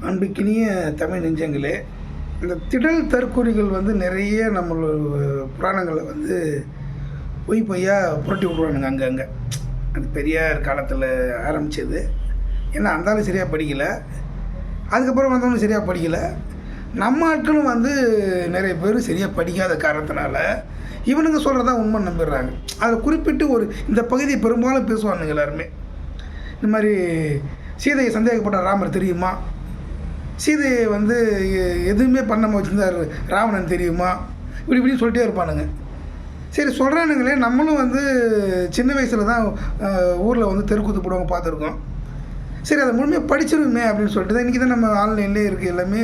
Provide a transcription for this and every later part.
அன்புக்கினிய தமிழ் நெஞ்சங்களே, இந்த திடல் தற்கூறிகள் நிறைய நம்மளோட புராணங்களில் பொய்யா புரட்டி விட்ருவானுங்க அங்கங்கே. அது பெரியார் காலத்தில் ஆரம்பித்தது. ஏன்னா அந்தாலும் சரியாக படிக்கலை, அதுக்கப்புறம் வந்தவங்களும் சரியாக படிக்கலை. நம்ம ஆட்களும் நிறைய பேர் சரியாக படிக்காத காரணத்தினால இவனுங்க சொல்கிறதா உண்மை நம்பிடுறாங்க. அதில் குறிப்பிட்டு இந்த பகுதியை பெரும்பாலும் பேசுவானுங்க எல்லாருமே. இந்த மாதிரி சீதையை சந்தேகப்பட்ட ராமர் தெரியுமா, சீதையை எதுவுமே பண்ணாமல் வச்சுருந்தார் ராவணன் தெரியுமா, இப்படின்னு சொல்லிட்டே இருப்பானுங்க. சரி சொல்கிறானுங்களே, நம்மளும் சின்ன வயசில் தான் ஊரில் தெருக்கூத்து போடுவாங்க பார்த்துருக்கோம். சரி அதை முழுமையாக படிச்சிருமே அப்படின்னு சொல்லிட்டு தான் இன்றைக்கி தான் நம்ம ஆன்லைன்லேயே இருக்குது, எல்லாமே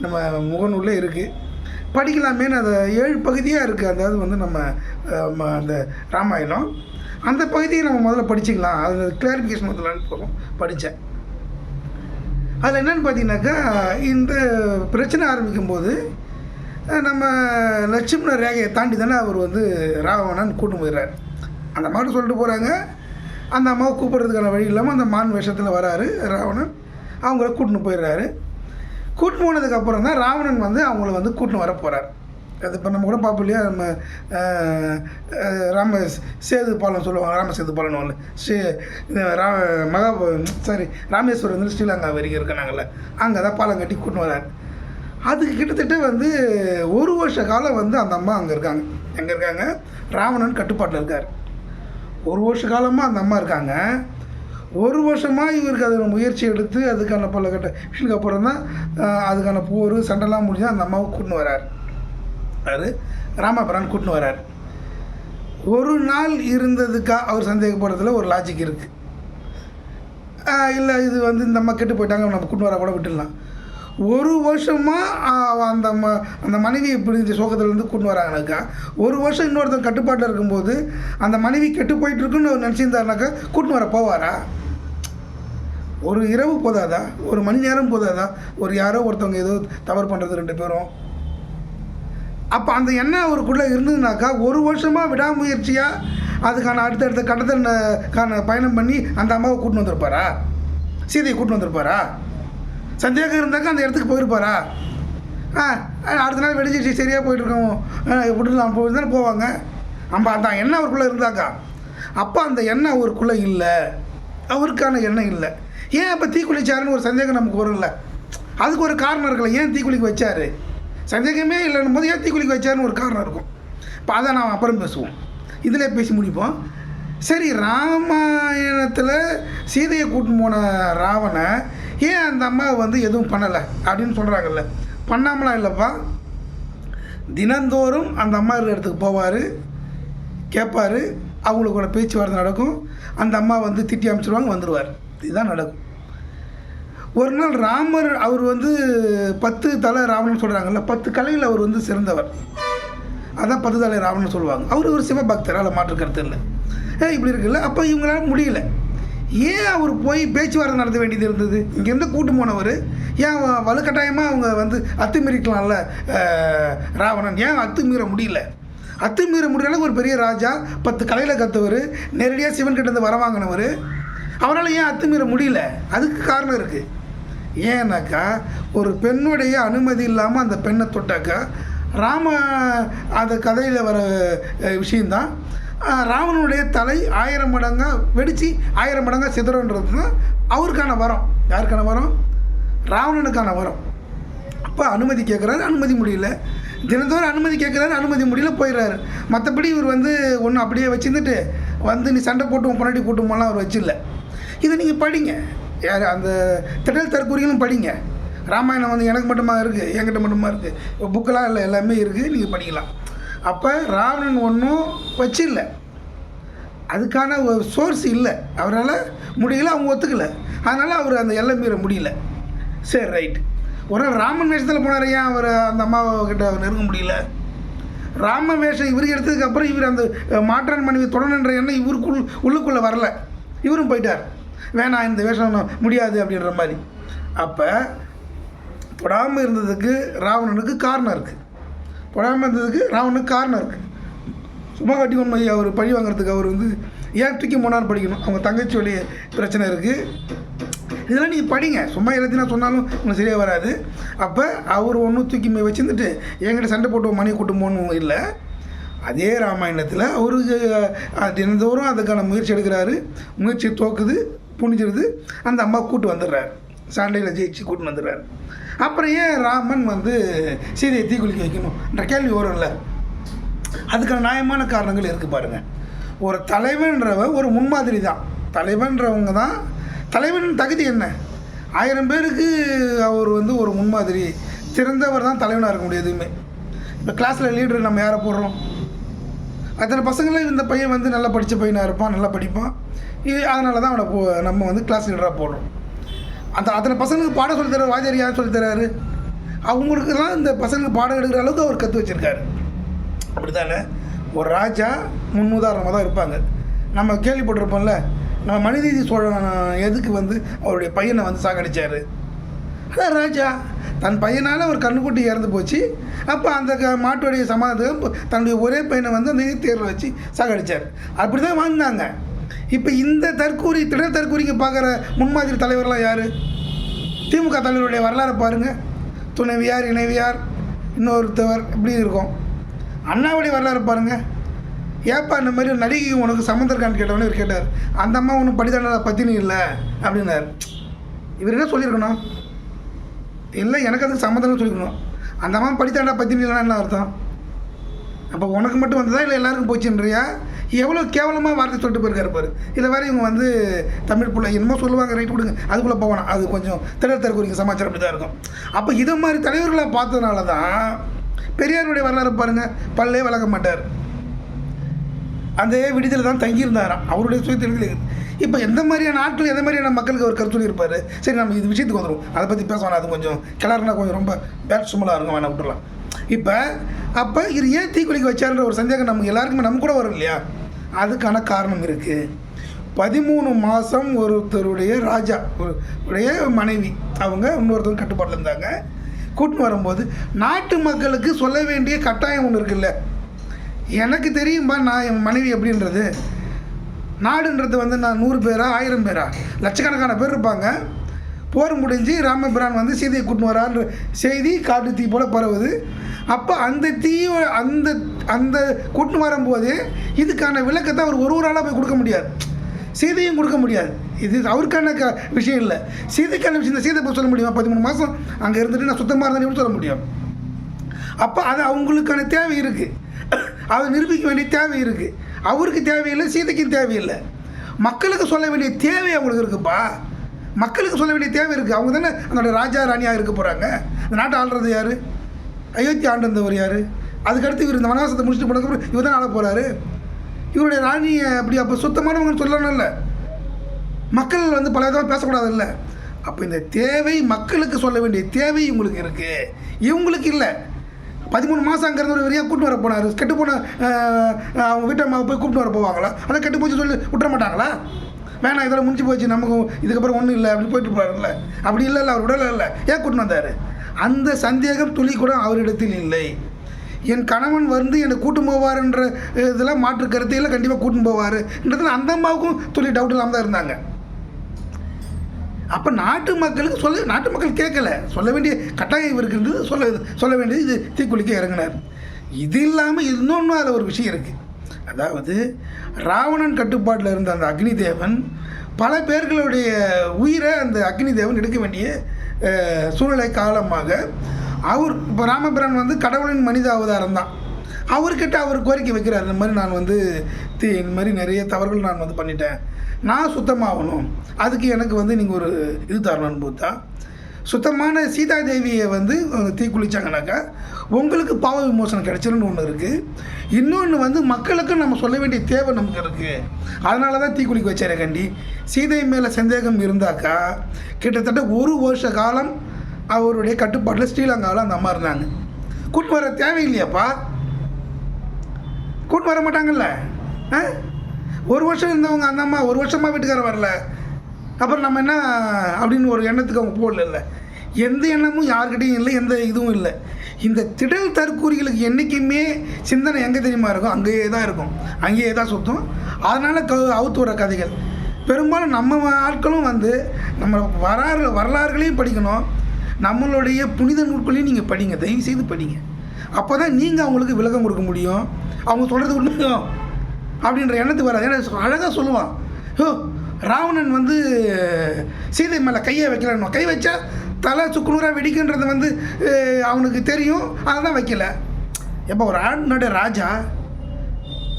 நம்ம முகநூல்லே இருக்குது, படிக்கலாமேன்னு அதை 7 பகுதியாக இருக்குது. அதாவது நம்ம அந்த ராமாயணம் அந்த பகுதியை நம்ம முதல்ல படிச்சுக்கலாம், அது கிளாரிஃபிகேஷன் முதலான்னு போகிறோம் படித்தேன். அதில் என்னென்னு பார்த்தீங்கன்னாக்கா, இந்த பிரச்சனை ஆரம்பிக்கும்போது நம்ம லட்சுமண ரேகையை தாண்டி தானே அவர் ராவணன் கூட்டு போயிடுறாரு. அந்த மாதிரி சொல்லிட்டு போகிறாங்க. அந்த அம்மாவை கூப்பிட்றதுக்கான வழி இல்லாமல் அந்த மான் வேஷத்தில் வராரு ராவணன், அவங்கள கூட்டின்னு போயிடுறாரு. கூட்டின்னு போனதுக்கப்புறம் தான் ராவணன் அவங்கள கூட்டின்னு வர போகிறார். அது இப்போ நம்ம கூட பார்ப்போம் இல்லையா, நம்ம ராமசேது பாலம் சொல்லுவாங்க, ராமசேது பாலம் ராமேஸ்வரம் ஸ்ரீலங்கா வரைக்கும் இருக்காங்கல்ல, அங்கே தான் பாலம் கட்டி கூட்டின்னு வராரு. அதுக்கு கிட்டத்தட்ட 1 வருஷ காலம் அந்த அம்மா அங்கே இருக்காங்க. எங்கே இருக்காங்க? ராவணன் கட்டுப்பாட்டில் இருக்கார். 1 வருஷ காலமாக அந்த அம்மா இருக்காங்க. 1 வருஷமாக இவருக்கு அது முயற்சி எடுத்து அதுக்கான பல கட்ட விஷயத்துக்கு அப்புறம் தான் அதுக்கான போர் சண்டைலாம் முடிஞ்சால் அந்த அம்மாவை கூட்டின்னு வரார். அது ராமபிரான் கூட்டின்னு வரார். ஒரு நாள் இருந்ததுக்காக அவர் சந்தேகப்படுறதுல ஒரு லாஜிக் இருக்குது. இல்லை இது இந்த அம்மா கெட்டு போயிட்டாங்க, நம்ம கூட்டின்னு வர கூட விட்டுடலாம். 1 வருஷமாக அந்த மனைவியை இப்படி சோகத்துலேருந்து கூட்டின்னு வராங்கனாக்கா, 1 வருஷம் இன்னொருத்தர் கட்டுப்பாட்டில் இருக்கும்போது அந்த மனைவி கெட்டு போயிட்டுருக்குன்னு அவர் நினச்சிருந்தாருனாக்கா கூட்டின்னு வர போவாரா? ஒரு இரவு போதாதா? ஒரு மணி நேரம் போதாதா? யாரோ ஒருத்தவங்க ஏதோ தவறு பண்ணுறது 2 பேரும். அப்போ அந்த எண்ணம் அவருக்குள்ளே இருந்ததுனாக்கா 1 வருஷமாக விடாமுயற்சியாக அதுக்கான அடுத்தடுத்த கட்டத்திற்கான பயணம் பண்ணி அந்த அம்மாவை கூட்டின்னு வந்திருப்பாரா? சீதையை கூட்டின்னு வந்திருப்பாரா? சந்தேகம் இருந்தாக்கா அந்த இடத்துக்கு போயிருப்பாரா? அடுத்த நாள் வெடிச்சிச்சு சரியாக போயிட்டுருக்கோம் விட்டுலாம் போய் தானே போவாங்க. அந்த எண்ணம் அவருக்குள்ளே இருந்தாக்கா, அப்போ அந்த எண்ணம் அவருக்குள்ளே இல்லை, அவருக்கான எண்ணம் இல்லை. ஏன் அப்போ தீக்குளிச்சாருன்னு ஒரு சந்தேகம் நமக்கு வரும்ல, அதுக்கு ஒரு காரணம் இருக்குல்ல. ஏன் தீக்குளிக்க வச்சார்? சந்தேகமே இல்லைன்னும் போது ஏன் தீக்குளிக்க வச்சாருன்னு ஒரு காரணம் இருக்கும். இப்போ அதை நாம் அப்புறம் பேசுவோம், இதில் பேசி முடிப்போம். சரி, ராமாயணத்தில் சீதையை கூட்டின்னு போன ராவணை ஏன் அந்த அம்மா எதுவும் பண்ணலை அப்படின்னு சொல்கிறாங்கல்ல. பண்ணாமலாம் இல்லைப்பா, தினந்தோறும் அந்த அம்மா இருக்கிற இடத்துக்கு போவார், கேட்பார், அவங்களுக்கூட பேச்சுவார்த்தை நடக்கும். அந்த அம்மா திட்டி அமைச்சிருவாங்க, வந்துடுவார். இதுதான் நடக்கும். ஒரு நாள் ராமர் அவர் 10 தலை ராவணன் சொல்கிறாங்கல்ல, 10 கலையில் அவர் சிறந்தவர். அதான் 10 தலை ராவணன் சொல்லுவாங்க. அவர் ஒரு சிவபக்தர், அதில் மாற்று கருத்து இல்லை. இப்படி இருக்குல்ல, அப்போ இவங்களால முடியல. ஏன் அவர் போய் பேச்சுவார்த்தை நடத்த வேண்டியது இருந்தது? இங்கேருந்து கூட்டு போனவர் ஏன் வலுக்கட்டாயமாக அவங்க அத்துமீறிக்கலாம்ல ராவணன்? ஏன் அத்துமீற முடியல? அத்துமீற முடியல. ஒரு பெரிய ராஜா, 10 கலையில் கற்றவர், நேரடியாக சிவன் கிட்டேருந்து வர வாங்கினவர், அவரால் ஏன் அத்துமீற முடியல? அதுக்கு காரணம் இருக்குது. ஏன்னாக்கா, ஒரு பெண்ணுடைய அனுமதி இல்லாமல் அந்த பெண்ணை தொட்டாக்கா அந்த கதையில் வர விஷயந்தான் ராவணனுடைய தலை 1000 மடங்காக வெடித்து 1000 மடங்காக சிதறன்றது தான் அவருக்கான வரம். யாருக்கான வரம்? ராவணனுக்கான வரம். அப்போ அனுமதி கேட்குறாரு, அனுமதி முடியல. தினந்தோறும் அனுமதி கேட்குறாரு, அனுமதி முடியல, போயிடுறாரு. மற்றபடி இவர் ஒன்று அப்படியே வச்சுருந்துட்டு நீ சண்டை போட்டு பொன்னாடி கூட்டுமாலாம் அவர் வச்சிடல. இதை நீங்கள் படிங்க, யார் அந்த திடல் தற்கூறிகளும் படிங்க. ராமாயணம் எனக்கு மட்டுமா இருக்குது, என்கிட்ட மட்டுமா இருக்குது, புக்கெல்லாம் இல்லை, எல்லாமே இருக்குது, நீங்கள் படிக்கலாம். அப்போ ராவணன் ஒன்றும் வச்சிடல, அதுக்கான ஒரு சோர்ஸ் இல்லை, அவரால் முடியல, அவங்க ஒத்துக்கலை, அதனால் அவர் அந்த எல்லை மீற முடியல. சரி, ரைட்டு. ஒரு நாள் ராமன் வேஷத்தில் போனார், ஏன் அவர் அந்த அம்மாக்கிட்ட அவர் நெருங்க முடியல? ராம வேஷம் இவருக்கு எடுத்ததுக்கப்புறம் இவர் அந்த மாற்றான் மனைவி தொடரணுன்ற எண்ணம் உள்ளுக்குள்ளே வரல, இவரும் போயிட்டார், வேணாம் இந்த வேஷம் முடியாது அப்படின்ற மாதிரி. அப்போ தொடாமல் இருந்ததுக்கு ராவணனுக்கு காரணம் இருக்குது, தொடாமல் இருந்ததுக்கு ராவணனுக்கு காரணம் இருக்குது. சும்மா கட்டி உண்மை அவர் பழி வாங்குறதுக்கு அவர் ஏன் தூக்கி போனான்னு படிக்கணும். அவங்க தங்கச்சி வழி பிரச்சனை இருக்குது. இதெல்லாம் நீங்கள் படிங்க, சும்மா எல்லாத்தையும் நான் சொன்னாலும் உங்களுக்கு சரியாக வராது. அப்போ அவர் ஒன்றும் தூக்கி வச்சுருந்துட்டு என்கிட்ட சண்டை போட்டு மணி கூட்டுமோன்னு இல்லை. அதே ராமாயணத்தில் அவருக்கு தினந்தோறும் அதுக்கான முயற்சி எடுக்கிறாரு. முயற்சி தோக்குது, புனிஞ்சிருது, அந்த அம்மா கூட்டு வந்துடுறாரு, சண்டையில் ஜெயிச்சு கூட்டு வந்துடுறாரு. அப்புறம் ஏன் ராமன் வந்து சீதையை தீக்குளிக்க வைக்கணும்ன்ற கேள்வி வரும்ல. அதுக்கான நியாயமான காரணங்கள் இருக்குது பாருங்கள். ஒரு தலைவன்றவ ஒரு முன்மாதிரி தான். தலைவன்றவங்க தான் தலைவன் தகுதி என்ன? 1000 பேருக்கு அவர் வந்து ஒரு முன்மாதிரி, சிறந்தவர் தான் தலைவனாக இருக்க முடியும். எதுவுமே இப்போ கிளாஸில் லீடர் நம்ம யாரை போடுறோம்? அத்தனை பசங்களும் இந்த பையன் வந்து நல்லா படித்த பையனாக இருப்பான், நல்லா படிப்பான், அதனால தான் அவனை நம்ம வந்து கிளாஸ் லீடராக போடுறோம். அத்தனை பசங்களுக்கு பாடம் சொல்லித்தர வாத்தியார் யார் சொல்லித்தராரு? அவங்களுக்குலாம் இந்த பசங்களுக்கு பாடம் எடுக்கிற அளவுக்கு அவர் கற்று வச்சுருக்காரு. அப்படி தானே ஒரு ராஜா முன்னுதாரணமாக தான் இருப்பாங்க. நம்ம கேள்விப்பட்டிருப்போம்ல, நம்ம மனுநீதி சோழன் எதுக்கு வந்து அவருடைய பையனை வந்து சாகடிச்சார்? அதான் ராஜா தன் பையனால் ஒரு கண்ணுக்குட்டி இறந்து போச்சு. அப்போ அந்த மாட்டுடைய சமாதானம் தன்னுடைய ஒரே பையனை வந்து அந்த தேர்வில் வச்சு சாகடிச்சார். அப்படி தான் வாழ்ந்தாங்க. இப்போ இந்த திடல் தற்கூரிக்கு பார்க்குற முன்மாதிரி தலைவர்களாம் யார்? திமுக தலைவருடைய வரலாறு பாருங்கள். துணைவியார், இணைவியார், இன்னொருத்தவர் இப்படி இருக்கும். அண்ணாவுடைய வரலாறு பாருங்கள். ஏப்பா இந்த மாதிரி நடிகை உனக்கு சம்மந்தம் இருக்கான்னு கேட்டவொன்னே இவர் கேட்டார். அந்த அம்மா ஒன்றும் படித்தான பத்தினி இல்லை அப்படின்னார். இவர் என்ன சொல்லியிருக்கணும்? இல்லை எனக்கு அதுக்கு சம்மந்தம்னு சொல்லியிருக்கணும். அந்த அம்மா படித்தாண்டா பத்தினி இல்லைன்னா என்ன அர்த்தம்? அப்போ உனக்கு மட்டும் வந்ததா இல்லை எல்லாருக்கும் போச்சுன்றியா? எவ்வளோ கேவலமாக வார்த்தை சொல்லிட்டு போயிருக்காரு பாரு. இதை வேறு இவங்க வந்து தமிழ் பிள்ளை என்னமோ சொல்லுவாங்க, ரைட் கொடுங்க, அதுக்குள்ளே போகணும். அது கொஞ்சம் திடல் தற்கூரிக்கு சமாச்சாரம் அப்படி தான் இருக்கும். அப்போ இதை மாதிரி தலைவர்களை பார்த்ததுனால தான் பெரியாருடைய வரலாறு பாருங்கள், பல்லே வளர்க்க மாட்டார். அந்த விடுதலை தான் தங்கியிருந்தாராம் அவருடைய சுயத்தில். இப்போ எந்த மாதிரியான ஆட்கள் எந்த மாதிரியான மக்களுக்கு அவர் கருத்து சொல்லியிருப்பார். சரி, நம்ம இது விஷயத்துக்கு வந்துடும், அதை பற்றி பேச வேணாம். அது கொஞ்சம் கிளறுனா கொஞ்சம் ரொம்ப பேட் சுமலாக இருக்கும், வேணாம் விட்டுடலாம். அப்போ இது ஏன் தீக்குளிக்க வச்சாருன்ற ஒரு சந்தேகம் நமக்கு எல்லாருக்குமே நம்ம கூட வரும் இல்லையா? அதுக்கான காரணம் இருக்குது. 13 மாதம் ஒருத்தருடைய ராஜா உடைய மனைவி அவங்க இன்னொருத்தவங்க கட்டுப்பாட்டில் இருந்தாங்க. கூட்டின்னு வரும்போது நாட்டு மக்களுக்கு சொல்ல வேண்டிய கட்டாயம் ஒன்று இருக்குல்ல. எனக்கு தெரியும்பா நான் என் மனைவி எப்படின்றது. நாடுன்றது வந்து நான் 100 பேரா 1000 பேரா லட்சக்கணக்கான பேர் இருப்பாங்க. போர் முடிஞ்சு ராமபிரான் வந்து சீதையை கூட்டின்னு வரான்ற செய்தி காட்டு தீ போல் பரவுது. அப்போ அந்த அந்த கூட்டின்னு வரும்போது இதுக்கான விளக்கத்தை அவர் ஒரு ஆளாக போய் கொடுக்க முடியாது, சீதையும் கொடுக்க முடியாது. இது அவருக்கான விஷயம் இல்லை, சீதைக்கான விஷயம். இந்த சீதை போய் சொல்ல முடியுமா? 13 மாதம் அங்கே இருந்துட்டு நான் சுத்தமாக இருந்தேன்னு எப்படி சொல்ல முடியும்? அப்போ அது அவங்களுக்கான தேவை இருக்குது, அதை நிரூபிக்க வேண்டிய தேவை இருக்குது. அவருக்கு தேவையில்லை, சீதைக்கும் தேவையில்லை. மக்களுக்கு சொல்ல வேண்டிய தேவை அவங்களுக்கு இருக்குப்பா. மக்களுக்கு சொல்ல வேண்டிய தேவை இருக்குது. அவங்க தானே அதோட ராஜா ராணியாக இருக்க போகிறாங்க. அந்த நாட்டை ஆள்றது யார்? அயோத்தி ஆண்டிருந்தவர் யார்? அதுக்கடுத்து இவர் இந்த வனவாசத்தை முடிச்சுட்டு போனதுக்கப்புறம் இவர் தான் ஆள போகிறாரு. இவருடைய ராணியை அப்படி அப்போ சுத்தமானவங்கன்னு சொல்லணும்ல. மக்கள் வந்து பல விதமாக பேசக்கூடாதுல்ல. அப்போ இந்த தேவை மக்களுக்கு சொல்ல வேண்டிய தேவை இவங்களுக்கு இருக்குது, இவங்களுக்கு இல்லை. 13 மாதம் அங்கேருந்து ஒரு வரையாக கூப்பிட்டு வர போனார். கெட்டு போன அவங்க வீட்டை போய் கூப்பிட்டு வர போவாங்களா? அதை கெட்டு போச்சு சொல்லி விட்டுற மாட்டாங்களா? வேணாம், இதெல்லாம் முடிஞ்சு போச்சு, நமக்கு இதுக்கப்புறம் ஒன்றும் இல்லை அப்படின்னு போயிட்டு போகிறாருல்ல. அப்படி இல்லை, அவர் உடலை இல்லை, ஏன் கூட்டின்னு வந்தார்? அந்த சந்தேகம் துளி கூட அவரிடத்தில் இல்லை. என் கணவன் வந்து என்னை கூட்டும் போவார்ன்ற இதெல்லாம் மாற்று கருத்தையில் கண்டிப்பாக கூட்டின்னு போவார்ன்றதுல அந்த அம்மாவுக்கும் துளி டவுட் இல்லாமல் தான் இருந்தாங்க. அப்போ நாட்டு மக்களுக்கு நாட்டு மக்கள் கேட்கல, சொல்ல வேண்டிய கட்டாயம் இருக்கின்றது, சொல்ல வேண்டியது இது தீக்குளிக்க இறங்கினார். இது இல்லாமல் இன்னொன்று அதில் ஒரு விஷயம் இருக்குது. அதாவது ராவணன் கட்டுப்பாட்டில் இருந்த அந்த அக்னி தேவன் பல பேர்களுடைய உயிரை அந்த அக்னி தேவன் எடுக்க வேண்டிய சூழ்நிலை காலமாக அவர் இப்போ ராமபிரான் வந்து கடவுளின் மனித அவதாரம் தான். அவர்கிட்ட அவர் கோரிக்கை வைக்கிறார், இந்த மாதிரி நான் வந்து இந்த மாதிரி நிறைய தவறுகள் நான் வந்து பண்ணிட்டேன், நான் சுத்தமாகணும், அதுக்கு எனக்கு வந்து நீங்கள் ஒரு இது தரணும்னு பார்த்தா சுத்தமான சீதா தேவியை வந்து தீக்குளிச்சாங்கனாக்கா உங்களுக்கு பாவ விமோசனம் கிடைச்சிருன்னு ஒன்று இருக்குது. இன்னொன்று வந்து மக்களுக்கு நம்ம சொல்ல வேண்டிய தேவை நமக்கு இருக்குது. அதனால தான் தீக்குளிக்க வச்சாரே கண்டி. சீதை மேலே சந்தேகம் இருந்தாக்கா கிட்டத்தட்ட 1 வருஷ காலம் அவருடைய கட்டுப்பாட்டில் ஸ்ரீலங்காவில் அந்த அம்மா இருந்தாங்க. கூட்டு வர தேவையில்லையாப்பா? கூட்டு வர மாட்டாங்கல்ல. 1 வருஷம் இருந்தவங்க அந்த அம்மா 1 வருஷமாக வீட்டுக்கார வரல, அப்புறம் நம்ம என்ன அப்படின்னு ஒரு எண்ணத்துக்கு அவங்க போடல. எந்த எண்ணமும் யார்கிட்டையும் இல்லை, எந்த இதுவும் இல்லை. இந்த திடல் தற்கூறிகளுக்கு என்றைக்குமே சிந்தனை எங்கே தெரியுமா இருக்கும்? அங்கேயே தான் இருக்கும், அங்கேயே தான் சுத்தம். அதனால் அவுத்து வர கதைகள். பெரும்பாலும் நம்ம ஆட்களும் வந்து நம்ம வரலாறுகளையும் படிக்கணும், நம்மளுடைய புனித நூல்களையும் நீங்கள் படிங்க, தயவு செய்து படிங்க. அப்போ தான் நீங்கள் அவங்களுக்கு விளக்கம் கொடுக்க முடியும். அவங்க சொல்கிறது உண்மையோ அப்படின்ற எண்ணத்துக்கு வராது. ஏன்னா அழகாக சொல்லுவான், ராவணன் வந்து சீதை மேலே கையை வைக்கலன்னு, கை வச்சா தலை சுக்குநூறாக வெடிக்குன்றது வந்து அவனுக்கு தெரியும், அதை தான் வைக்கல. எப்போ ஒரு ஆளுடைய ராஜா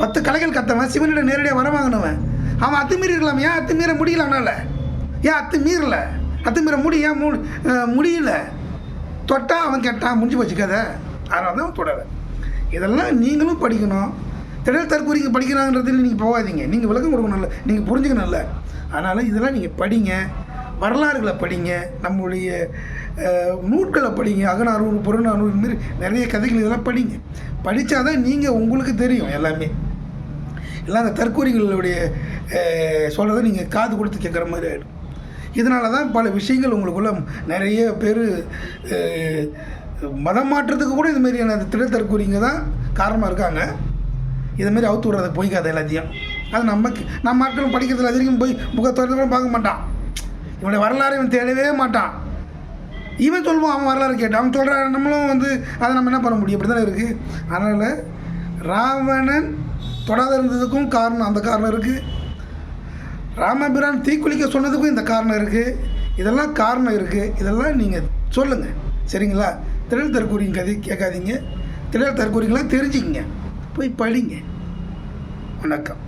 10 கலைகள் கத்தவன், சிவனிடம் நேரடியாக வர வாங்கினவன், அவன் அத்துமீறி இருக்கலாம். ஏன் அத்துமீற முடியல? அவனால் ஏன் அத்துமீறல? அத்துமீற ஏன் முடியல? தொட்டா அவன் கேட்டான், முடிஞ்சு போச்சு கதை. அதனால தான் அவன் தொடலை. இதெல்லாம் நீங்களும் படிக்கணும். திடல் தற்கூறிங்க படிக்கிறாங்கன்றதுல நீங்கள் போகாதீங்க, நீங்கள் விளக்கம் கொடுக்கணும்ல, நீங்கள் புரிஞ்சுக்கணும்ல. அதனால் இதெல்லாம் நீங்கள் படிங்க, வரலாறுகளை படிங்க, நம்முடைய நூட்களை படிங்க, அகநானூறு புறநானூறு இதுமாரி நிறைய கதைகள் இதெல்லாம் படிங்க. படித்தா தான் நீங்கள் உங்களுக்கு தெரியும் எல்லாமே. எல்லாம் அந்த தற்கூறிகளுடைய சொல்கிறத நீங்கள் காது கொடுத்து கேட்குற மாதிரி ஆகிடும். இதனால தான் பல விஷயங்கள் உங்களுக்குள்ள நிறைய பேர் மதம் மாற்றத்துக்கு கூட இதுமாரியான திடல் தற்கூறிங்க தான் காரணமாக இருக்காங்க. இதுமாரி அவுத்து விட்றதுக்கு போய்க்காது எல்லாத்தையும். அது நம்ம ஆட்களும் படிக்கிறதுல அது வரைக்கும் போய் முகத்தோரத்தை கூட பார்க்க மாட்டான். இவனுடைய வரலாறு இவன் தேடவே மாட்டான். இவன் சொல்லுவான், அவன் வரலாறு கேட்டான், அவன் சொல்கிறான், நம்மளும் வந்து அதை நம்ம என்ன பண்ண முடியும்? அப்படி தானே இருக்குது. அதனால் ராவணன் தொடாத இருந்ததுக்கும் காரணம், அந்த காரணம் இருக்குது. ராமபிரான் தீக்குளிக்க சொன்னதுக்கும் இந்த காரணம் இருக்குது. இதெல்லாம் காரணம் இருக்குது. இதெல்லாம் நீங்கள் சொல்லுங்கள், சரிங்களா? திடல் தற்கூறிங்க கதை கேட்காதீங்க. திடல் தற்கூறிங்களாம் தெரிஞ்சுக்கிங்க, போய் படிங்க. வணக்கம்.